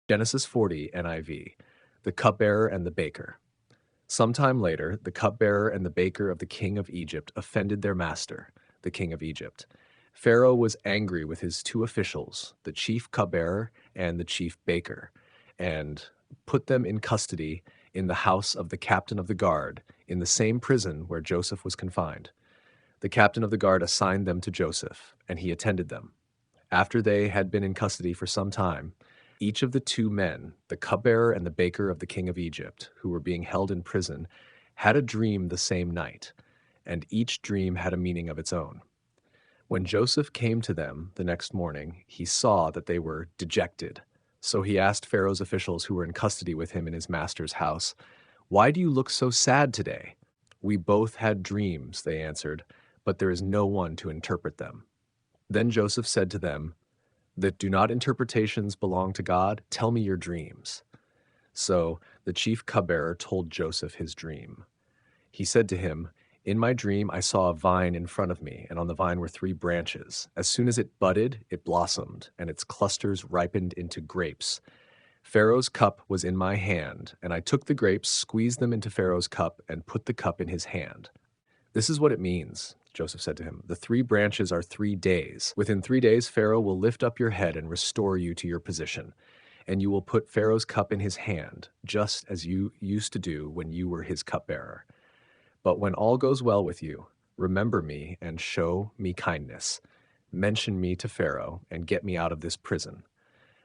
Genesis 40 NIV, the cupbearer and the baker. Sometime later, the cupbearer and the baker of the king of Egypt offended their master, the king of Egypt. Pharaoh was angry with his two officials, the chief cupbearer and the chief baker, and put them in custody in the house of the captain of the guard, in the same prison where Joseph was confined. The captain of the guard assigned them to Joseph, and he attended them. After they had been in custody for some time, each of the two men, the cupbearer and the baker of the king of Egypt, who were being held in prison, had a dream the same night, and each dream had a meaning of its own. When Joseph came to them the next morning, he saw that they were dejected. So he asked Pharaoh's officials who were in custody with him in his master's house, "Why do you look so sad today?" "We both had dreams," they answered, "but there is no one to interpret them." Then Joseph said to them, "That do not interpretations belong to God? Tell me your dreams." So the chief cupbearer told Joseph his dream. He said to him, "In my dream I saw a vine in front of me, and on the vine were 3 branches. As soon as it budded, it blossomed, and its clusters ripened into grapes. Pharaoh's cup was in my hand, and I took the grapes, squeezed them into Pharaoh's cup, and put the cup in his hand." "This is what it means," Joseph said to him. "The 3 branches are 3 days. Within 3 days, Pharaoh will lift up your head and restore you to your position, and you will put Pharaoh's cup in his hand, just as you used to do when you were his cupbearer. But when all goes well with you, remember me and show me kindness. Mention me to Pharaoh and get me out of this prison.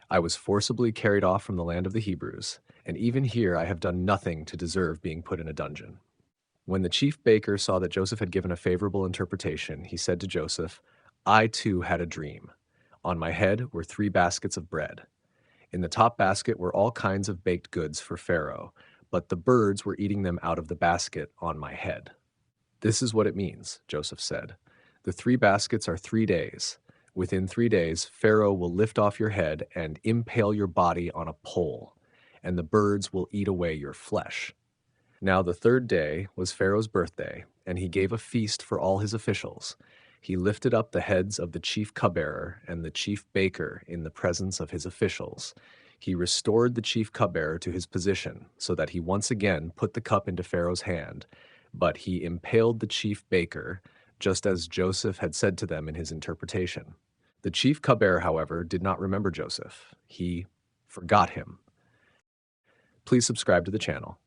I was forcibly carried off from the land of the Hebrews, and even here I have done nothing to deserve being put in a dungeon." When the chief baker saw that Joseph had given a favorable interpretation, he said to Joseph, "I too had a dream. On my head were 3 baskets of bread. In the top basket were all kinds of baked goods for Pharaoh, but the birds were eating them out of the basket on my head." "This is what it means," Joseph said. "The 3 baskets are 3 days. Within 3 days, Pharaoh will lift off your head and impale your body on a pole, and the birds will eat away your flesh." Now the 3rd day was Pharaoh's birthday, and he gave a feast for all his officials. He lifted up the heads of the chief cupbearer and the chief baker in the presence of his officials. He restored the chief cupbearer to his position, so that he once again put the cup into Pharaoh's hand, but he impaled the chief baker, just as Joseph had said to them in his interpretation. The chief cupbearer, however, did not remember Joseph. He forgot him. Please subscribe to the channel.